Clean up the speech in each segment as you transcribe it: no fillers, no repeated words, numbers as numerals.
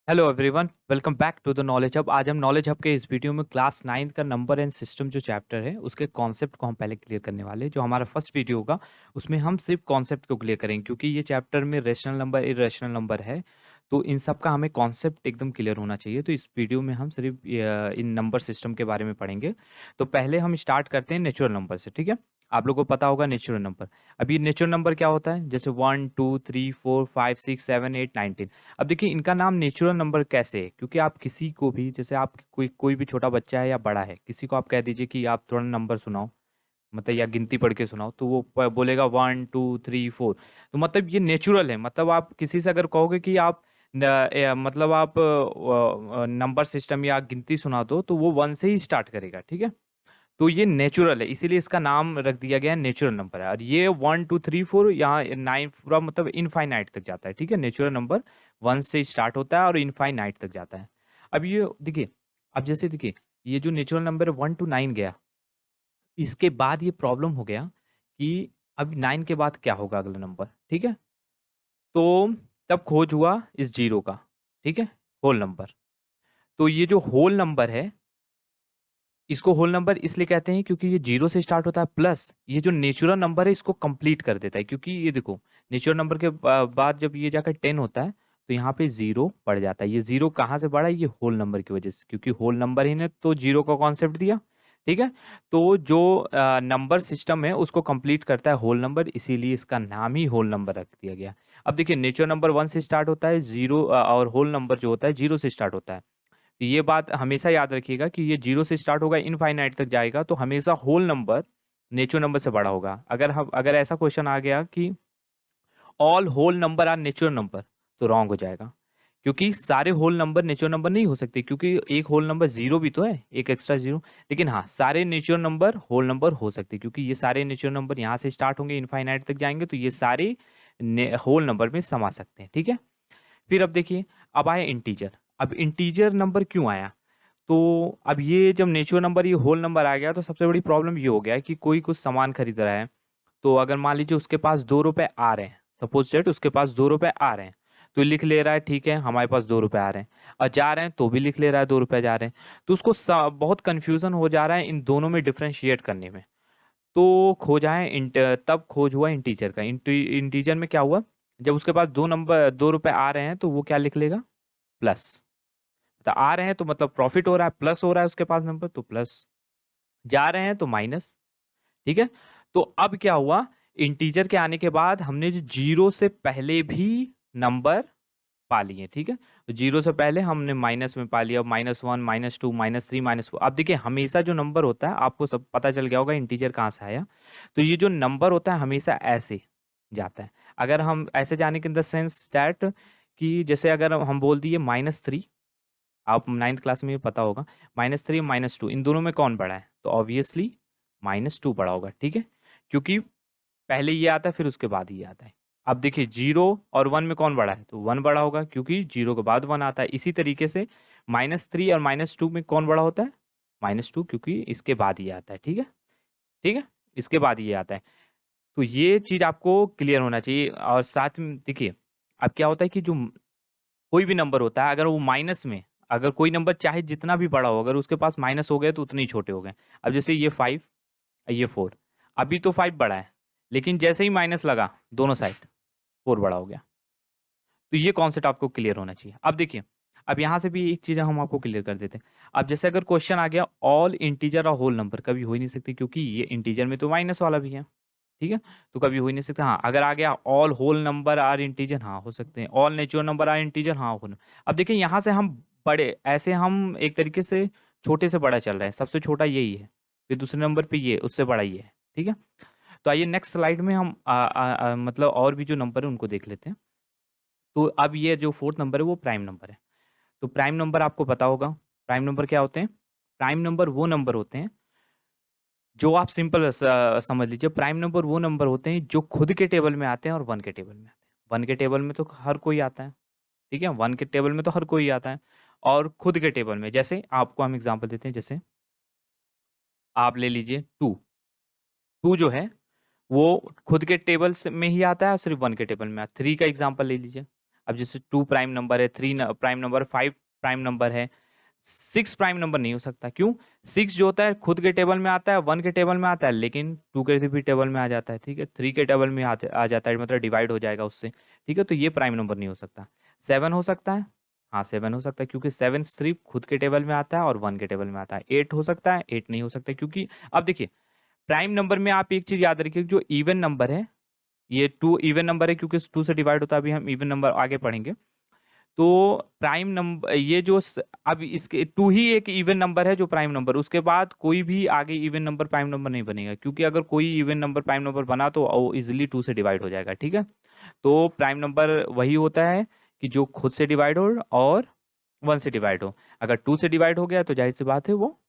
Hello everyone, welcome back to the Knowledge Hub. आज हम knowledge hub के इस वीडियो में क्लास 9 का नंबर एंड सिस्टम जो चैप्टर है उसके कॉन्सेप्ट को हम पहले क्लियर करने वाले हैं। जो हमारा फर्स्ट वीडियो होगा उसमें हम सिर्फ कॉन्सेप्ट को क्लियर करेंगे, क्योंकि ये चैप्टर में रेशनल नंबर इरेशनल नंबर है, तो इन सब का हमें कॉन्सेप्ट एकदम क्लियर होना चाहिए। तो इस वीडियो में हम सिर्फ इन नंबर सिस्टम के बारे में पढ़ेंगे। तो पहले हम स्टार्ट करते हैं नेचुरल नंबर से, ठीक है। आप लोगों को पता होगा नेचुरल नंबर। अब ये नेचुरल नंबर क्या होता है, जैसे 1 2 3 4 5 6 7 8 9 10। अब देखिए इनका नाम नेचुरल नंबर कैसे है, क्योंकि आप किसी को भी, जैसे आप कोई भी छोटा बच्चा है या बड़ा है, किसी को आप कह दीजिए कि आप थोड़ा नंबर सुनाओ, मतलब या गिनती पढ़ के सुनाओ, तो वो बोलेगा 1 2 3 4। तो मतलब ये नेचुरल है। मतलब आप किसी से अगर कहोगे कि आप मतलब आप नंबर सिस्टम या गिनती सुना दो, तो वो 1 से ही स्टार्ट करेगा, ठीक है। तो ये नेचुरल है, इसीलिए इसका नाम रख दिया गया है नेचुरल नंबर है। और ये 1 2 3 4 यहाँ 9 पूरा मतलब इनफाइनाइट तक जाता है, ठीक है। नेचुरल नंबर 1 से स्टार्ट होता है और इनफाइनाइट तक जाता है। अब ये देखिए, अब जैसे देखिए, ये जो नेचुरल नंबर है 1 to 9 गया, इसके बाद ये प्रॉब्लम हो गया कि अब 9 के बाद क्या होगा अगला नंबर, ठीक है। तो तब खोज हुआ इस जीरो का, ठीक है, होल नंबर। तो ये जो होल नंबर है, इसको होल नंबर इसलिए कहते हैं क्योंकि ये जीरो से स्टार्ट होता है, प्लस ये जो नेचुरल नंबर है इसको कंप्लीट कर देता है। क्योंकि ये देखो, नेचुरल नंबर के बाद जब ये जाकर 10 होता है, तो यहाँ पे जीरो पड़ जाता है। ये जीरो कहाँ से बढ़ा है, ये होल नंबर की वजह से, क्योंकि होल नंबर ही ने तो जीरो का कॉन्सेप्ट दिया, ठीक है। तो जो नंबर सिस्टम है उसको कंप्लीट करता है होल नंबर, इसीलिए इसका नाम ही होल नंबर रख दिया गया। अब देखिए, नेचुरल नंबर 1 से स्टार्ट होता है, जीरो, और होल नंबर जो होता है जीरो से स्टार्ट होता है। तो ये बात हमेशा याद रखिएगा कि ये जीरो से स्टार्ट होगा, इनफाइनाइट तक जाएगा, तो हमेशा होल नंबर नेचुरल नंबर से बड़ा होगा। अगर ऐसा क्वेश्चन आ गया कि all whole number are natural number, तो रॉन्ग हो जाएगा, क्योंकि सारे होल नंबर नेचुरल नंबर नहीं हो सकते, क्योंकि एक होल नंबर जीरो भी तो है, एक एक्स्ट्रा जीरो। लेकिन हाँ, सारे नेचुरल नंबर होल नंबर हो सकते हैं, क्योंकि ये सारे नेचुरल नंबर यहाँ से स्टार्ट होंगे, इनफाइनाइट तक जाएंगे, तो ये सारे होल नंबर में समा सकते हैं, ठीक है। फिर अब देखिए, अब आया इंटीजर। अब इंटीजर नंबर क्यों आया, तो अब ये जब नेचुरल नंबर ये होल नंबर आ गया, तो सबसे बड़ी प्रॉब्लम ये हो गया है कि कोई कुछ सामान खरीद रहा है। तो अगर मान लीजिए उसके पास 2 रुपए आ रहे हैं, सपोज दैट उसके पास 2 रुपए आ रहे हैं, तो लिख ले रहा है, ठीक है, हमारे पास 2 रुपए आ रहे हैं। और जा रहे हैं तो भी लिख ले रहा है 2 रुपए जा रहे हैं। तो उसको बहुत कंफ्यूजन हो जा रहा है इन दोनों में डिफ्रेंशिएट करने में। तो खोजा है तब खोज हुआ इंटीजर का। इंटीजर में क्या हुआ, जब उसके पास 2 रुपए आ रहे हैं, तो वो क्या लिख लेगा, प्लस। तो आ रहे हैं तो मतलब प्रॉफिट हो रहा है, प्लस हो रहा है उसके पास नंबर, तो प्लस। जा रहे हैं तो माइनस, ठीक है। तो अब क्या हुआ, इंटीजर के आने के बाद हमने जो जीरो से पहले भी नंबर पा लिए, ठीक है। तो जीरो से पहले हमने माइनस में पा लिया, -1 -2 -3 -4। अब देखिए, हमेशा जो नंबर होता है, आपको सब पता चल गया होगा इंटीजर कहाँ से आया। तो ये जो नंबर होता है हमेशा ऐसे जाता है। अगर हम ऐसे जाने के इन द सेंस दैट कि जैसे अगर हम बोल दिए -3, आप 9th क्लास में ये पता होगा, -3 -2 इन दोनों में कौन बड़ा है, तो ऑब्वियसली -2 बड़ा होगा, ठीक है। क्योंकि पहले ये आता है, फिर उसके बाद ये आता है। अब देखिए, जीरो और वन में कौन बड़ा है, तो वन बड़ा होगा, क्योंकि जीरो के बाद वन आता है। इसी तरीके से -3 और -2 में कौन बड़ा होता है, -2, क्योंकि इसके बाद ये आता है, ठीक है, ठीक है, इसके बाद ये आता है। तो ये चीज आपको क्लियर होना चाहिए। और साथ में देखिए, अब क्या होता है कि जो कोई भी नंबर होता है, अगर वो माइनस में, अगर कोई नंबर चाहे जितना भी बड़ा हो, अगर उसके पास माइनस हो गए तो उतने ही छोटे हो गए। अब जैसे ये 5, ये 4, अभी तो 5 बड़ा है, लेकिन जैसे ही माइनस लगा दोनों साइड, 4 बड़ा हो गया। तो ये कॉन्सेप्ट आपको क्लियर होना चाहिए। अब देखिए, अब यहाँ से भी एक चीज़ हम आपको क्लियर कर देते हैं। अब जैसे अगर क्वेश्चन आ गया ऑल इंटीजर और होल नंबर, कभी हो ही नहीं सकती, क्योंकि ये इंटीजर में तो माइनस वाला भी है, ठीक है। तो कभी हो ही नहीं सकता। हाँ, अगर आ गया all whole number are integer, हाँ हो सकते हैं। All natural number are integer, हाँ हो। अब देखिए, यहाँ से हम बड़े, ऐसे हम एक तरीके से छोटे से बड़ा चल रहे हैं। सबसे छोटा यही है, फिर दूसरे नंबर पे ये, उससे बड़ा ये है, ठीक है। तो आइए नेक्स्ट स्लाइड में हम मतलब और भी जो नंबर है उनको देख लेते हैं। तो अब ये जो फोर्थ नंबर है वो प्राइम नंबर है। तो प्राइम नंबर आपको पता होगा, प्राइम नंबर क्या होते हैं। प्राइम नंबर वो नंबर होते हैं जो आप सिंपल समझ लीजिए, प्राइम नंबर वो नंबर होते हैं जो खुद के टेबल में आते हैं और वन के टेबल में आते हैं। वन के टेबल में तो हर कोई आता है, ठीक है, वन के टेबल में तो हर कोई आता है। और खुद के टेबल में, जैसे आपको हम एग्जांपल देते हैं, जैसे आप ले लीजिए 2। 2 जो है वो खुद के टेबल से में ही आता है और सिर्फ वन के टेबल में आता है। 3 का एग्जांपल ले लीजिए, अब जैसे 2 प्राइम नंबर है, 3 प्राइम नंबर, 5 प्राइम नंबर है, 6 प्राइम नंबर नहीं हो सकता। क्यों? 6 जो होता है खुद के टेबल में आता है, 1 के टेबल में आता है, लेकिन 2 के भी टेबल में आ जाता है, ठीक है। 3 के टेबल में आ जाता है, मतलब डिवाइड हो जाएगा उससे, ठीक है। तो ये प्राइम नंबर नहीं हो सकता। 7 हो सकता है, हाँ 7 हो सकता है, क्योंकि 7 सिर्फ खुद के टेबल में आता है और 1 के टेबल में आता है। 8 हो सकता है, 8 नहीं हो सकता, क्योंकि अब देखिए प्राइम नंबर में आप एक चीज याद रखिए, जो इवन नंबर है, ये 2 इवन नंबर है, क्योंकि 2 से डिवाइड होता है। अभी हम इवन नंबर आगे पढ़ेंगे। तो प्राइम नंबर ये जो अब इसके 2 ही एक इवन नंबर है जो प्राइम नंबर, उसके बाद कोई भी आगे इवन नंबर प्राइम नंबर नहीं बनेगा, क्योंकि अगर कोई इवन नंबर प्राइम नंबर बना तो वो इजिली 2 से डिवाइड हो जाएगा, ठीक है। तो प्राइम नंबर वही होता है कि जो खुद से डिवाइड हो और 1 से डिवाइड हो। अगर 2 से डिवाइड हो गया तो जाहिर सी बात है वो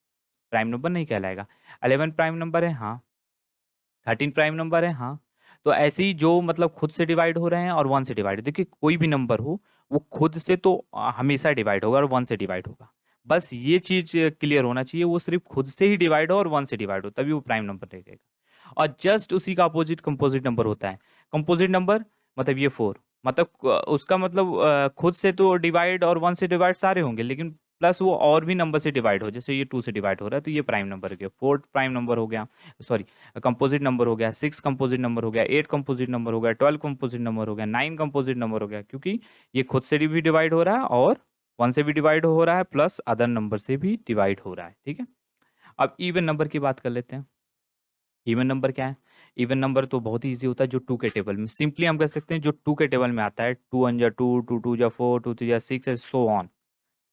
प्राइम नंबर नहीं कहलाएगा। 11 प्राइम नंबर है, हाँ। 13 प्राइम नंबर है, हाँ। तो ऐसे ही जो मतलब खुद से डिवाइड हो रहे हैं और 1 से डिवाइड, देखिए कोई भी नंबर हो वो खुद से तो हमेशा डिवाइड होगा और 1 से डिवाइड होगा। बस ये चीज क्लियर होना चाहिए, वो सिर्फ खुद से ही डिवाइड हो और 1 से डिवाइड हो तभी वो प्राइम नंबर रहेगा। और जस्ट उसी का अपोजिट कंपोजिट नंबर होता है। कंपोजिट नंबर मतलब ये 4, मतलब उसका मतलब खुद से तो डिवाइड और 1 से डिवाइड सारे होंगे, लेकिन प्लस वो और भी नंबर से डिवाइड हो, जैसे ये 2 से डिवाइड हो रहा है तो ये प्राइम नंबर हो गया, 4 प्राइम नंबर हो गया, सॉरी कंपोजिट नंबर हो गया, 6 कंपोजिट नंबर हो गया, 8 कंपोजिट नंबर हो गया, 12 कंपोजिट नंबर हो गया, 9 कंपोजिट नंबर हो गया, क्योंकि ये खुद से भी डिवाइड हो रहा है और 1 से भी डिवाइड हो रहा है प्लस अदर नंबर से भी डिवाइड हो रहा है, ठीक है। अब इवन नंबर की बात कर लेते हैं। इवन नंबर क्या है? इवन नंबर तो बहुत ही ईजी होता है, जो 2 के टेबल में, सिंपली हम कह सकते हैं जो 2 के टेबल में आता है, 2 1 जा 2, 2 2 जा 4, 2 3 जा 6, सो ऑन,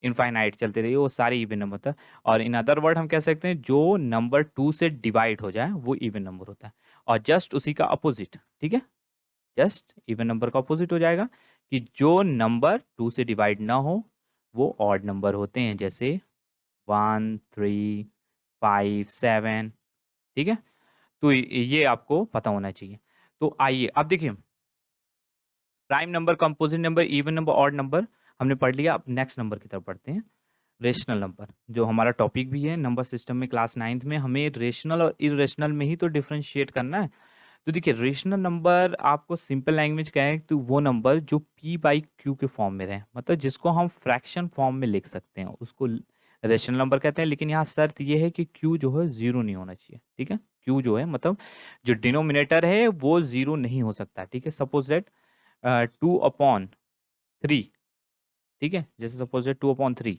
इनफाइनाइट चलते रहिए, वो सारे इवन नंबर होता है। और इन अदर वर्ड हम कह सकते हैं जो नंबर 2 से डिवाइड हो जाए वो इवन नंबर होता है। और जस्ट उसी का अपोजिट, ठीक है, जस्ट इवन नंबर का अपोजिट हो जाएगा कि जो नंबर 2 से डिवाइड ना हो वो ऑड नंबर होते हैं, जैसे 1 3 5 7, ठीक है। तो ये आपको पता होना चाहिए। तो आइए अब देखिए, prime number, composite number, even number, odd number हमने पढ़ लिया। अब नेक्स्ट नंबर की तरफ बढ़ते हैं, रेशनल नंबर, जो हमारा टॉपिक भी है नंबर सिस्टम में। क्लास 9th में हमें रेशनल और इरेशनल में ही तो डिफरेंशिएट करना है। तो देखिए रेशनल नंबर आपको सिंपल लैंग्वेज क्या है, तो वो नंबर जो p बाई क्यू के फॉर्म में रहे, मतलब जिसको हम फ्रैक्शन फॉर्म में लिख सकते हैं, उसको रेशनल नंबर कहते हैं। लेकिन यहाँ शर्त ये है कि q जो है 0 नहीं होना चाहिए, ठीक है। q जो है मतलब जो डिनोमिनेटर है वो 0 नहीं हो सकता, ठीक है। सपोज दैट 2/3, ठीक है, जैसे सपोज दैट 2/3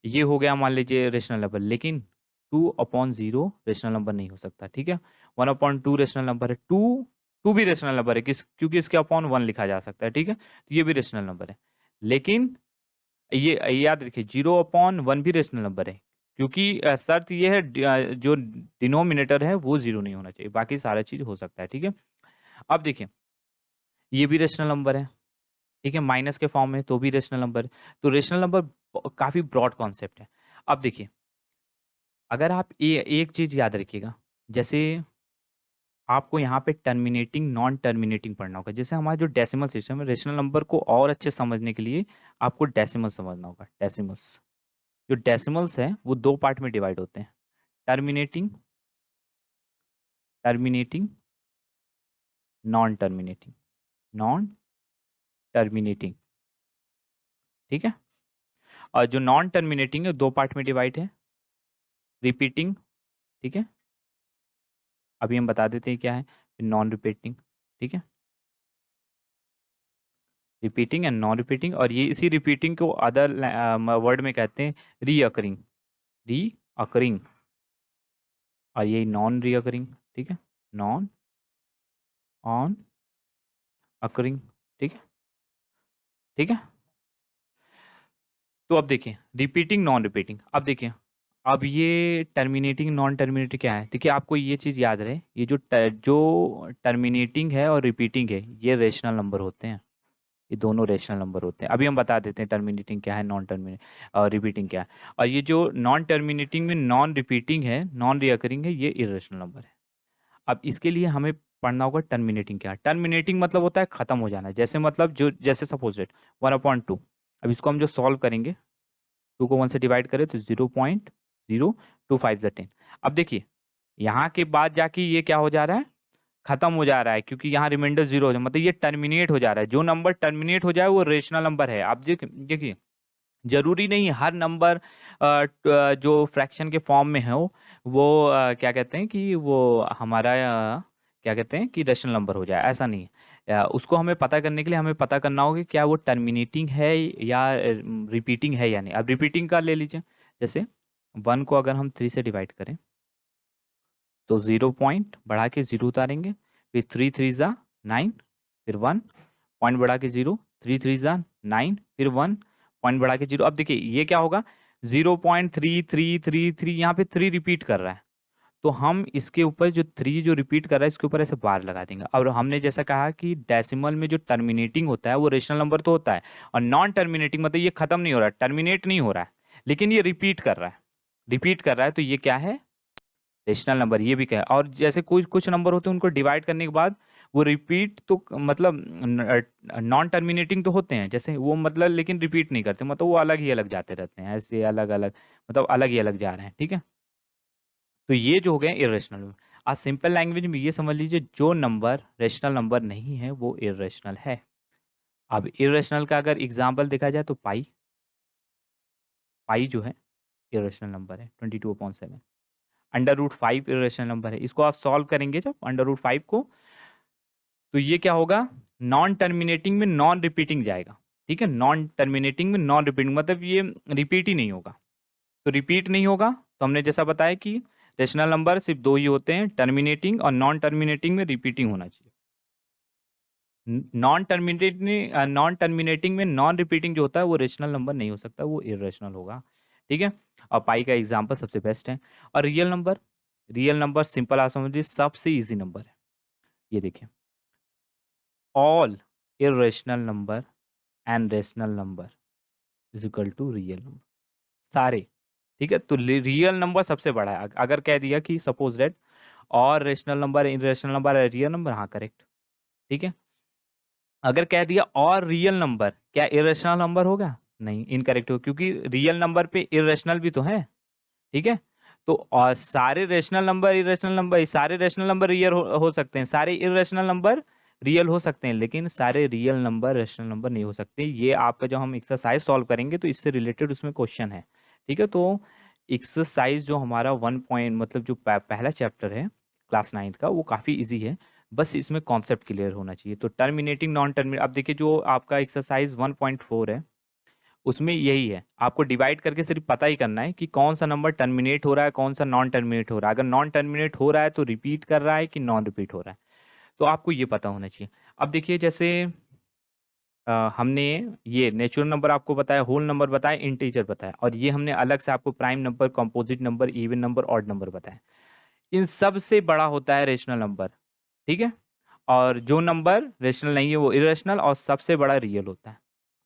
ये हो गया मान लीजिए रेशनल नंबर, लेकिन 2/0 रेशनल नंबर नहीं हो सकता, ठीक है। 1/2 रेशनल नंबर है, 2 भी रेशनल नंबर है, क्योंकि इसके अपॉन 1 लिखा जा सकता है, ठीक है। तो ये भी रेशनल नंबर है, लेकिन ये याद रखिए 0/1 भी रेशनल नंबर है, क्योंकि शर्त ये है जो डिनोमिनेटर है वो 0 नहीं होना चाहिए, बाकी सारा चीज हो सकता है, ठीक है। अब देखिए ये भी रेशनल नंबर है, ठीक है, माइनस के फॉर्म में तो भी रेशनल नंबर है। तो रेशनल नंबर काफी ब्रॉड कॉन्सेप्ट है। अब देखिए अगर आप एक चीज याद रखिएगा, जैसे आपको यहाँ पे टर्मिनेटिंग नॉन टर्मिनेटिंग पढ़ना होगा। जैसे हमारा जो डेसिमल सिस्टम है, रेशनल नंबर को और अच्छे समझने के लिए आपको डेसिमल समझना होगा। डेसिमल्स, जो डेसिमल्स है वो 2 पार्ट में डिवाइड होते हैं, terminating, terminating, non terminating, non terminating, ठीक है। और जो नॉन टर्मिनेटिंग है 2 पार्ट में डिवाइड है, रिपीटिंग, ठीक है। अभी हम बता देते हैं क्या है, नॉन रिपीटिंग, ठीक है, रिपीटिंग एंड नॉन रिपीटिंग। और ये इसी रिपीटिंग को अदर वर्ड में कहते हैं रीअकरिंग, रीअकरिंग, और यही नॉन रीअकरिंग, ठीक है, नॉन ऑन अकरिंग, ठीक है, ठीक है। तो अब देखिए रिपीटिंग नॉन रिपीटिंग, अब देखिए अब ये टर्मिनेटिंग नॉन टर्मिनेटिंग क्या है। देखिए आपको ये चीज़ याद रहे, ये जो टर्मिनेटिंग है और रिपीटिंग है ये रेशनल नंबर होते हैं, ये दोनों रेशनल नंबर होते हैं। अभी हम बता देते हैं टर्मिनेटिंग क्या है, नॉन टर्मिनेट और रिपीटिंग क्या है। और ये जो नॉन टर्मिनेटिंग में नॉन रिपीटिंग है, नॉन रिअकरिंग है, ये इरेशनल नंबर है। अब इसके लिए हमें पढ़ना होगा टर्मिनेटिंग क्या है। टर्मिनेटिंग मतलब होता है खत्म हो जाना, जैसे मतलब जो जैसे सपोज इट 1/2, अब इसको हम जो सॉल्व करेंगे, 2 को 1 से डिवाइड करें तो 0.025 10। अब देखिए यहाँ के बाद जाके ये क्या हो जा रहा है, खत्म हो जा रहा है, क्योंकि यहाँ रिमाइंडर 0 हो जाए, मतलब ये टर्मिनेट हो जा रहा है। जो नंबर टर्मिनेट हो जाए वो रेशनल नंबर है। आप देखिए जरूरी नहीं हर नंबर जो फ्रैक्शन के फॉर्म में हो वो क्या कहते हैं कि वो हमारा क्या कहते हैं कि रेशनल नंबर हो जाए, ऐसा नहीं है। उसको हमें पता करने के लिए हमें पता करना होगा कि क्या वो टर्मिनेटिंग है या रिपीटिंग है या नहीं। अब रिपीटिंग का ले लीजिए, जैसे 1 को अगर हम 3 से डिवाइड करें तो 0 पॉइंट बढ़ा के 0 उतारेंगे, फिर 3 3 ज़ा 9, फिर 1 पॉइंट बढ़ा के 0, 3 3 ज़ा 9, फिर 1 पॉइंट बढ़ा के 0। अब देखिए ये क्या होगा, 0.3333 यहाँ पे 3 रिपीट कर रहा है, तो हम इसके ऊपर जो 3 जो रिपीट कर रहा है इसके ऊपर ऐसे बार लगा देंगे। और हमने जैसा कहा कि डेसिमल में जो टर्मिनेटिंग होता है वो रेशनल नंबर तो होता है, और नॉन टर्मिनेटिंग मतलब ये खत्म नहीं हो रहा है, टर्मिनेट नहीं हो रहा है, लेकिन ये रिपीट कर रहा है, रिपीट कर रहा है, तो ये क्या है, रेशनल नंबर। ये भी क्या है, और जैसे कुछ कुछ नंबर होते हैं उनको डिवाइड करने के बाद वो रिपीट तो मतलब नॉन टर्मिनेटिंग तो होते हैं, जैसे वो मतलब लेकिन रिपीट नहीं करते, मतलब वो अलग ही अलग जाते रहते हैं, ऐसे अलग अलग मतलब अलग ही अलग जा रहे हैं, ठीक है। तो ये जो हो गए इरेशनल। आज सिंपल लैंग्वेज में ये समझ लीजिए जो नंबर रेशनल नंबर नहीं है वो इरेशनल है। अब इरेशनल का अगर एग्जाम्पल देखा जाए तो पाई, पाई जो है इरेशनल नंबर है 22/7। √5 इरेशनल नंबर है, इसको आप सॉल्व करेंगे जब √5 को, तो ये क्या होगा, नॉन टर्मिनेटिंग में नॉन रिपीटिंग जाएगा, ठीक है। नॉन टर्मिनेटिंग में नॉन रिपीटिंग मतलब ये रिपीट ही नहीं होगा, तो रिपीट नहीं होगा तो हमने जैसा बताया कि रेशनल नंबर सिर्फ 2 ही होते हैं, टर्मिनेटिंग और नॉन टर्मिनेटिंग में रिपीटिंग होना चाहिए। नॉन टर्मिनेटिंग में नॉन रिपीटिंग जो होता है वो रेशनल नंबर नहीं हो सकता, वो इरेशनल होगा, ठीक है। और पाई का एग्जांपल सबसे बेस्ट है। और real number, real number simple आप समझिए सबसे इजी नंबर है। ये देखिए, all irrational number and rational number is equal to real number, सारे, ठीक है। तो रियल नंबर सबसे बड़ा है। अगर कह दिया कि सपोज दैट और रेशनल नंबर इरेशनल नंबर है रियल नंबर, हाँ करेक्ट, ठीक है। अगर कह दिया और रियल नंबर, क्या इरेशनल नंबर होगा, नहीं, इनकरेक्ट हो, क्योंकि रियल नंबर पे इरेशनल भी तो है, ठीक है। तो और सारे रेशनल नंबर इरेशनल नंबर, सारे रेशनल नंबर रियल हो सकते हैं, सारे इरेशनल नंबर रियल हो सकते हैं, लेकिन सारे रियल नंबर रेशनल नंबर नहीं हो सकते। ये आपका जो हम एक्सरसाइज सॉल्व करेंगे तो इससे रिलेटेड उसमें क्वेश्चन है, ठीक है। तो एक्सरसाइज जो हमारा 1 पॉइंट मतलब जो पहला चैप्टर है क्लास 9 का वो काफ़ी इजी है, बस इसमें कॉन्सेप्ट क्लियर होना चाहिए। तो टर्मिनेटिंग नॉन टर्मिनेट, अब देखिए जो आपका एक्सरसाइज 1.4 है उसमें यही है, आपको डिवाइड करके सिर्फ पता ही करना है कि कौन सा नंबर टर्मिनेट हो रहा है, कौन सा नॉन टर्मिनेट हो रहा है। अगर नॉन टर्मिनेट हो रहा है तो रिपीट कर रहा है कि नॉन रिपीट हो रहा है, तो आपको ये पता होना चाहिए। अब देखिए जैसे हमने ये नेचुरल नंबर आपको बताया, होल नंबर बताया, इंटीजर बताया, और ये हमने अलग से आपको prime number, composite number, even number, odd number बताया। इन सब से बड़ा होता है रेशनल नंबर, ठीक है। और जो नंबर रेशनल नहीं है वो इरेशनल, और सबसे बड़ा रियल होता है।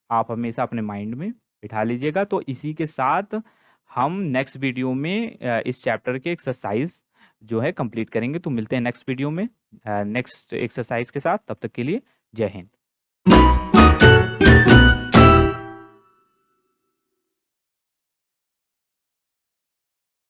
आप हमेशा अपने माइंड में बिठा लीजिएगा। तो इसी के साथ हम नेक्स्ट वीडियो में इस चैप्टर के एक्सरसाइज जो है कंप्लीट करेंगे। तो मिलते हैं नेक्स्ट वीडियो में नेक्स्ट एक्सरसाइज के साथ, तब तक के लिए जय हिंद।